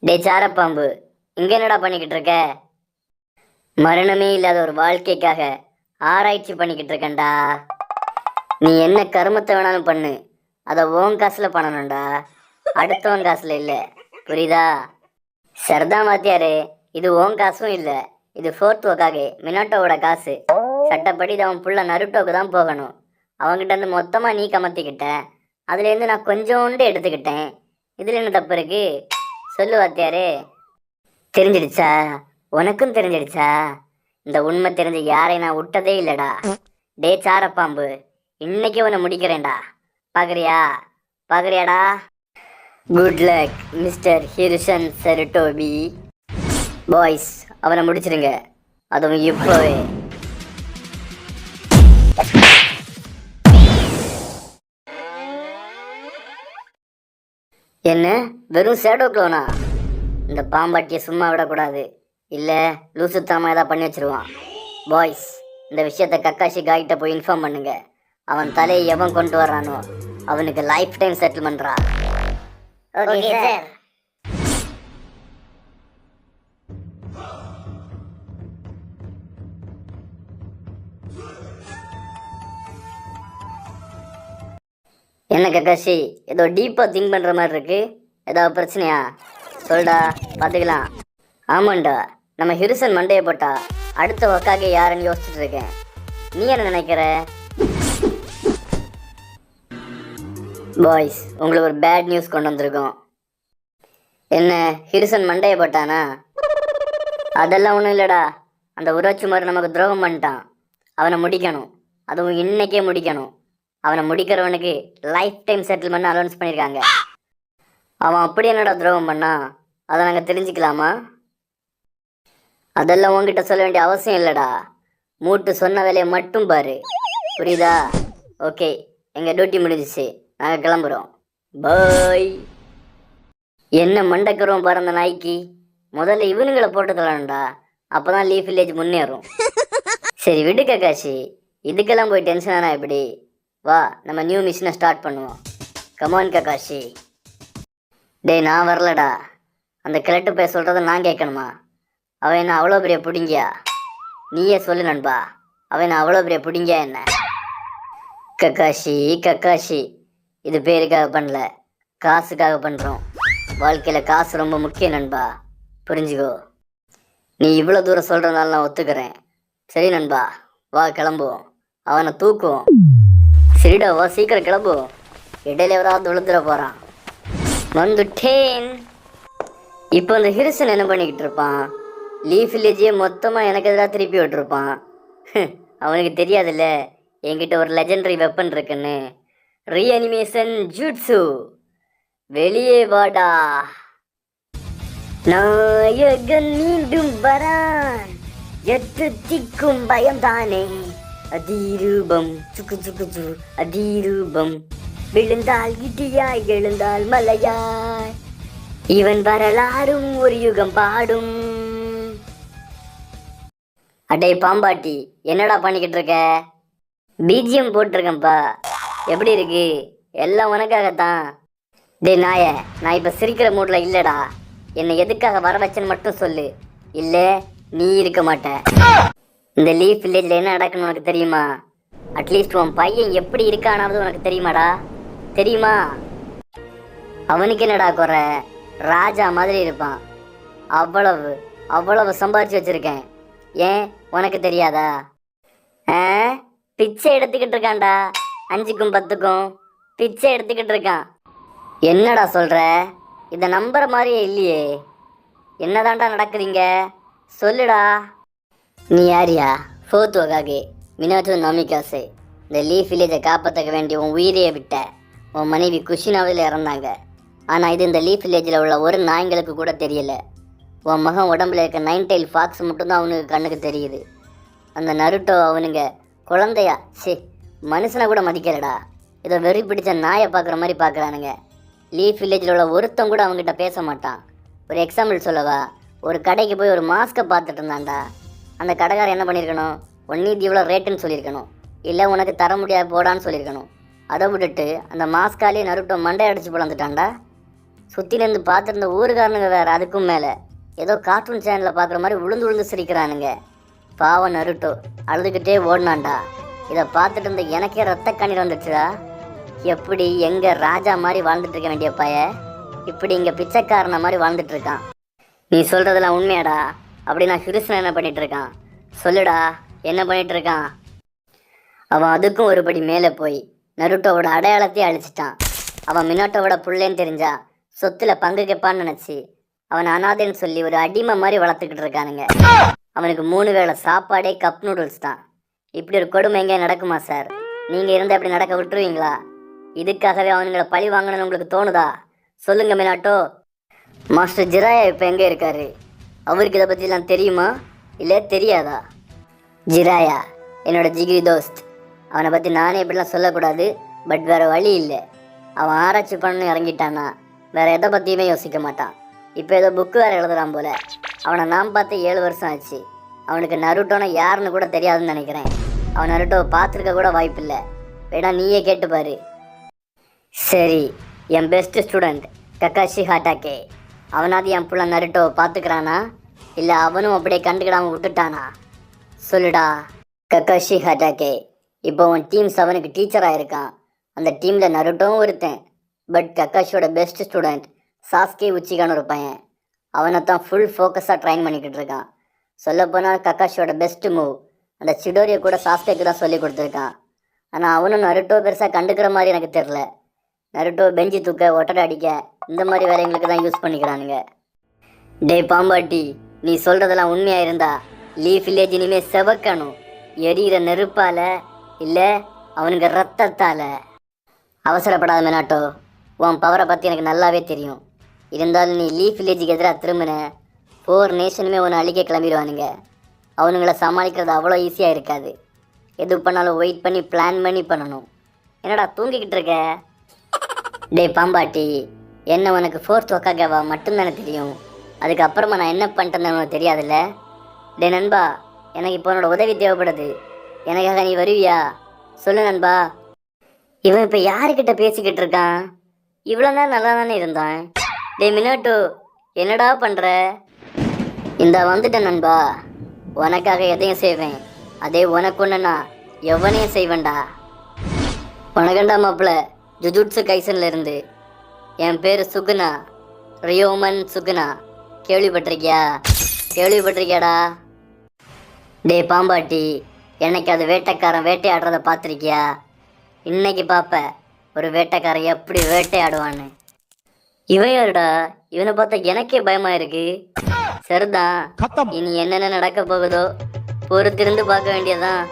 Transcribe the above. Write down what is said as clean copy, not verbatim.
டே சாரப்பாம்பு, இங்க என்னடா பண்ணிக்கிட்டு இருக்க? மரணமே இல்லாத ஒரு வாழ்க்கைக்காக ஆராய்ச்சி பண்ணிக்கிட்டு இருக்கேன்டா. நீ என்ன கருமத்தை வேணாலும் பண்ணு, அதை உன் காசுல பண்ணணும்டா, அடுத்தவன் காசுல இல்லை. புரியுதா? சரிதா வாத்தியாரு, இது உன் காசும் இல்லை, இது ஃபோர்த் ஒக்காகே மினாட்டோவோட காசு. சட்டப்படி இது அவன் புள்ள நருட்டோக்கு தான் போகணும். அவங்ககிட்ட இருந்து மொத்தமாக நீ கமத்திக்கிட்ட, அதுலேருந்து நான் கொஞ்சோண்டு எடுத்துக்கிட்டேன். இதில் என்ன தப்பு இருக்கு? சொல்லு வாத்தியாரு. தெரிஞ்சிடுச்சா? உனக்கும் தெரிஞ்சிடுச்சா? இந்த உண்மை தெரிஞ்ச யாரை நான் விட்டதே இல்லைடா. டே சாரப்பாம்பு, இன்னைக்கு உன்னை முடிக்கிறேன்டா. பார்க்குறியா? பார்க்குறியாடா? Good luck mister Hiruzen Sarutobi. Boys, அவனை முடிச்சிருங்க, அதுவும் இப்போவே. என்ன வெறும் ஷேடோ க்ளோனா? இந்த பாம்பாட்டியை சும்மா விடக்கூடாது, இல்லை லூசுத்தனமாக ஏதாவது பண்ணி வச்சிருவான். பாய்ஸ், இந்த விஷயத்தை கக்காஷி காய்கிட்ட போய் இன்ஃபார்ம் பண்ணுங்க. அவன் தலையை எவன் கொண்டு வர்றானோ அவனுக்கு லைஃப் டைம் செட்டில்மெண்ட்ரா. Okay sir. என்ன கக்காஷி, ஏதோ டீப்பாக திங்க் பண்ணுற மாதிரி இருக்கு. ஏதாவது பிரச்சனையா? சொல்டா, பார்த்துக்கலாம். ஆமாண்டா, நம்ம ஹிருசன் மண்டையை போட்டா அடுத்த ஒக்காக யாருன்னு யோசிச்சுட்டு இருக்கேன். நீ என்ன நினைக்கிற? பாய்ஸ், உங்களுக்கு ஒரு பேட் நியூஸ் கொண்டு வந்திருக்கோம். என்ன, ஹிருசன் மண்டையை போட்டானா? அதெல்லாம் ஒன்றும் இல்லைடா. அந்த உராட்சி மாதிரி நமக்கு துரோகம் பண்ணிட்டான். அவனை முடிக்கணும், அதுவும் இன்னைக்கே முடிக்கணும். அவனை முடிக்கிறவனுக்கு லைஃப் டைம் செட்டில்மெண்ட் அலௌன்ஸ் பண்ணியிருக்காங்க. அவன் அப்படி என்னடா துரோகம் பண்ணா, அதை நாங்கள் தெரிஞ்சுக்கலாமா? அதெல்லாம் உங்ககிட்ட சொல்ல வேண்டிய அவசியம் இல்லைடா. மூட்டு சொன்ன வேலையை மட்டும் பாரு, புரியுதா? ஓகே, எங்கள் டியூட்டி முடிஞ்சிச்சு, நாங்கள் கிளம்புறோம். பாய். என்ன மண்டக்கிறோம் பறந்த நாய்க்கு. முதல்ல இவனுங்களை போட்டு தரணும்டா, அப்போ தான் லீஃப் வில்லேஜ் முன்னேறும். சரி விடு கக்காஷி, இதுக்கெல்லாம் போய் டென்ஷன் ஆனா எப்படி? வா, நம்ம நியூ மிஷினை ஸ்டார்ட் பண்ணுவோம். Come on Kakashi. டேய், நான் வரலடா. அந்த கிழட்டு போய் சொல்கிறத நான் கேட்கணுமா? அவன் என்ன அவ்வளோ பெரிய பிடிங்கியா? நீயே சொல்லு நண்பா, அவன் என்ன அவ்வளோ பெரிய பிடிங்கியா என்ன? கக்காஷி, இது பேருக்காக பண்ணல, காசுக்காக பண்ணுறோம். வாழ்க்கையில் காசு ரொம்ப முக்கியம் நண்பா, புரிஞ்சுக்கோ. நீ இவ்வளோ தூரம் சொல்கிறதுனால நான் ஒத்துக்கிறேன். சரி நண்பா, வா கிளம்புவோம், அவனை தூக்குவோம். சரிடா, வா சீக்கிரம் கிளம்புவோம், இடையில எவராவது விழுந்துட போகிறான். வந்துட்டேன். இப்போ அந்த ஹிருசன் என்ன பண்ணிக்கிட்டு இருப்பான்? லீஃப் வில்லேஜே மொத்தமாக எனக்கு எதிராக திருப்பி விட்டுருப்பான். அவனுக்கு தெரியாதுல்ல என்கிட்ட ஒரு லெஜெண்டரி வெப்பன் இருக்குன்னு. ரீஅனிமேஷன் ஜூட்ஸு, வெளியே வாடா. நாயகன் மீண்டும் வரான், எட்டு திக்கும் பயம்தானே. அதிரூபம் சுக்கு சுக்கு சு, அதிரூபம். விழுந்தால் இடியாய், எழுந்தால் மலையாய், இவன் வரலாறும் ஒரு யுகம் பாடும். அடே பாம்பாட்டி, என்னடா பண்ணிக்கிட்டு இருக்க? பிஜிஎம் போட்டிருக்கேன்ப்பா. எப்படி இருக்கு? எல்லாம் உனக்காகத்தான். டே நாய, நான் இப்போ சிரிக்கிற மூடில் இல்லைடா. என்னை எதுக்காக வர வச்சேன்னு மட்டும் சொல்லு, இல்லை நீ இருக்க மாட்ட. இந்த லீஃப் வில்லேஜில் என்ன நடக்குன்னு உனக்கு தெரியுமா? அட்லீஸ்ட் உன் பையன் எப்படி இருக்கானாவது உனக்கு தெரியுமாடா? தெரியுமா? அவனுக்கு என்னடா குறை? ராஜா மாதிரி இருப்பான். அவ்வளவு சம்பாதிச்சு வச்சிருக்கேன். ஏன் உனக்கு தெரியாதா? பிச்சை எடுத்துக்கிட்டு இருக்கான்டா, 5க்கும் 10க்கும் பிச்சை எடுத்துக்கிட்டு இருக்கான். என்னடா சொல்கிற? இதை நம்புற மாதிரியே இல்லையே. என்னதான்டா நடக்குதுங்க? சொல்லுடா. நீ யாரியா? Fourth Hokage Minato Namikaze. இந்த லீஃப் வில்லேஜை காப்பாற்ற வேண்டிய உன் உயிரையே விட்ட. உன் மனைவி குஷினாவில் இறந்தாங்க. ஆனால் இது இந்த லீஃப் வில்லேஜில் உள்ள ஒரு நாய்களுக்கு கூட தெரியல. உன் மகன் உடம்புல இருக்க 9 tail ஃபாக்ஸ் மட்டும்தான் அவனுக்கு கண்ணுக்கு தெரியுது. அந்த நருட்டோ அவனுங்க குழந்தையா? மனுஷனை கூட மதிக்கலடா. இதை வெறி பிடிச்ச நாயை பார்க்குற மாதிரி பார்க்குறானுங்க. லீஃப் வில்லேஜில் உள்ள ஒருத்தன் கூட அவங்ககிட்ட பேச மாட்டான். ஒரு எக்ஸாம்பிள் சொல்லவா? ஒரு கடைக்கு போய் ஒரு மாஸ்க்கை பார்த்துட்டு இருந்தான்டா. அந்த கடைக்காரன் என்ன பண்ணியிருக்கணும்? ஒன்னி இது இவ்வளோ ரேட்டுன்னு சொல்லியிருக்கணும், இல்லை உனக்கு தர முடியாது போடான்னு சொல்லியிருக்கணும். அதை விட்டுட்டு அந்த மாஸ்காலே நருட்டோ மண்டை அடிச்சு பிளந்துட்டான்டா. சுற்றிலேருந்து பார்த்துருந்த ஊருக்காரனுங்க வேற. அதுக்கும் மேலே ஏதோ கார்ட்டூன் சேனலில் பார்க்குற மாதிரி உளுந்து உளுந்து சிரிக்கிறானுங்க. பாவம் நருட்டோ அழுதுகிட்டே ஓடினான்டா. இதை பார்த்துட்டு இருந்த எனக்கே ரத்த கண்ணீர் வந்துச்சுடா. எப்படி எங்கே ராஜா மாதிரி வாழ்ந்துட்டு இருக்க வேண்டிய பைய இப்படி இங்கே பிச்சைக்காரனை மாதிரி வாழ்ந்துட்டு இருக்கான். நீ சொல்கிறதெல்லாம் உண்மையாடா? அப்படி நான் ஹிருஷ்ணன் என்ன பண்ணிட்டு இருக்கான் சொல்லுடா, என்ன பண்ணிட்டு இருக்கான்? அவன் அதுக்கும் ஒருபடி மேலே போய் நருட்டோவோட அடையாளத்தையே அழிச்சிட்டான். அவன் மினாட்டோவோட புள்ளேன்னு தெரிஞ்சா சொத்துல பங்கு கேட்பான்னு நினச்சி அவன் அனாதைன்னு சொல்லி ஒரு அடிமை மாதிரி வளர்த்துக்கிட்டு இருக்கானுங்க. அவனுக்கு 3 வேளை சாப்பாடே கப் நூடுல்ஸ் தான். இப்படி ஒரு கொடுமை எங்கேயா நடக்குமா சார்? நீங்கள் இருந்தால் இப்படி நடக்க விட்டுருவீங்களா? இதுக்காகவே அவனுங்களை பழி வாங்கணும்னு உங்களுக்கு தோணுதா? சொல்லுங்க மினாட்டோ. மாஸ்டர் ஜிராயா இப்போ எங்கே இருக்காரு? அவருக்கு இதை பற்றிலாம் தெரியுமா இல்லை தெரியாதா? ஜிராயா என்னோட ஜிகிரி தோஸ்த். அவனை பற்றி நானே இப்படிலாம் சொல்லக்கூடாது, பட் வேறு வழி இல்லை. அவன் ஆராய்ச்சி பண்ணணும் இறங்கிட்டான்னா வேறு எதை பற்றியுமே யோசிக்க மாட்டான். இப்போ ஏதோ புக்கு வேறு எழுதுறான் போல. அவனை நான் பார்த்து 7 வருஷம் ஆச்சு. அவனுக்கு நருட்டோனா யாருன்னு கூட தெரியாதுன்னு நினைக்கிறேன். அவன் நருட்டோவை பார்த்துருக்க கூட வாய்ப்பில்லை. வேணா நீயே கேட்டுப்பாரு. சரி, என் பெஸ்ட் ஸ்டூடெண்ட் கக்காஷி ஹாட்டாக்கே அவனாவது என் புள்ள நருட்டோவை பார்த்துக்கிறானா இல்லை அவனும் அப்படியே கண்டுக்கிடாமல் விட்டுட்டானா? சொல்லுடா. கக்காஷி ஹாட்டாக்கே இப்போ உன் டீம்ஸ் அவனுக்கு டீச்சராக இருக்கான். அந்த டீமில் நருட்டோவும் ஒருத்தன். பட் கக்காஷியோட பெஸ்ட் ஸ்டூடெண்ட் சாஸ்கே உச்சிகான்னு ஒரு பையன். அவனை தான் ஃபுல் ஃபோக்கஸாக ட்ரைன் பண்ணிக்கிட்டு இருக்கான். சொல்லப்போனால் கக்காஷியோட பெஸ்ட் மூவ் அந்த சிடோரியை கூட சாஸ்கேக்கு தான் சொல்லி கொடுத்துருக்கான். ஆனால் அவனும் நருட்டோ பெருசாக கண்டுக்கிற மாதிரி எனக்கு தெரில. நருட்டோ பெஞ்சு தூக்க, ஒட்டடை அடிக்க, இந்த மாதிரி வேலைங்களுக்கு தான் யூஸ் பண்ணிக்கிறானுங்க. டே பாம்பாட்டி, நீ சொல்கிறதெல்லாம் உண்மையாக இருந்தா லீஃப் வில்லேஜ் இனிமேல் செவக்கணும். எரியிற நெருப்பால் இல்லை அவனுக்கு ரத்தத்தால். அவசரப்படாத மினாட்டோ, உன் பவரை பற்றி எனக்கு நல்லாவே தெரியும். இருந்தாலும் நீ லீஃப் வில்லேஜுக்கு எதிராக திரும்பின 4 நேஷனுமே உன்னை அழிக்க கிளம்பிடுவானுங்க. அவனுங்களை சமாளிக்கிறது அவ்வளோ ஈஸியாக இருக்காது. எது பண்ணாலும் வெயிட் பண்ணி பிளான் பண்ணி பண்ணணும். என்னடா தூங்கிக்கிட்டு இருக்க? டே பாம்பாட்டி, என்ன உனக்கு 4th ஒக்காகவா மட்டும்தானே தெரியும். அதுக்கப்புறமா நான் என்ன பண்ணிட்டேன்னு உனக்கு தெரியாதுல்ல? டே நண்பா, எனக்கு இப்போ உன்னோட உதவி தேவைப்படுது. எனக்காக நீ வருவியா? சொல்லு நண்பா. இவன் இப்போ யாருக்கிட்ட பேசிக்கிட்டு இருக்கான்? இவ்வளோ நேரம் நல்லா தானே இருந்தான். டே மினாட்டோ, என்னடா பண்ணுற? இந்த வந்துட்டேன் நண்பா. உனக்காக எதையும் செய்வேன். அதே உனக்கு ஒன்றுனா எவனையும் செய்வேன்டா. உனக்கண்டா மாப்பிள்ள, ஜுஜுட்சு கைசன்ல இருந்து. என் பேர் சுகுணா, ரியோமன் சுகுணா. கேள்விப்பட்டிருக்கியா? கேள்விப்பட்டிருக்கியாடா? டே பாம்பாட்டி, என்னைக்கு அது வேட்டைக்காரன் வேட்டையாடுறத பார்த்துருக்கியா? இன்னைக்கு பார்ப்ப ஒரு வேட்டைக்காரன் எப்படி வேட்டையாடுவான்னு. இவன் யாருடா? இவனை பார்த்தா எனக்கே பயமா இருக்கு. சரிதான், இனி என்னென்ன நடக்க போகுதோ பொறுத்திருந்து பார்க்க வேண்டியதான்.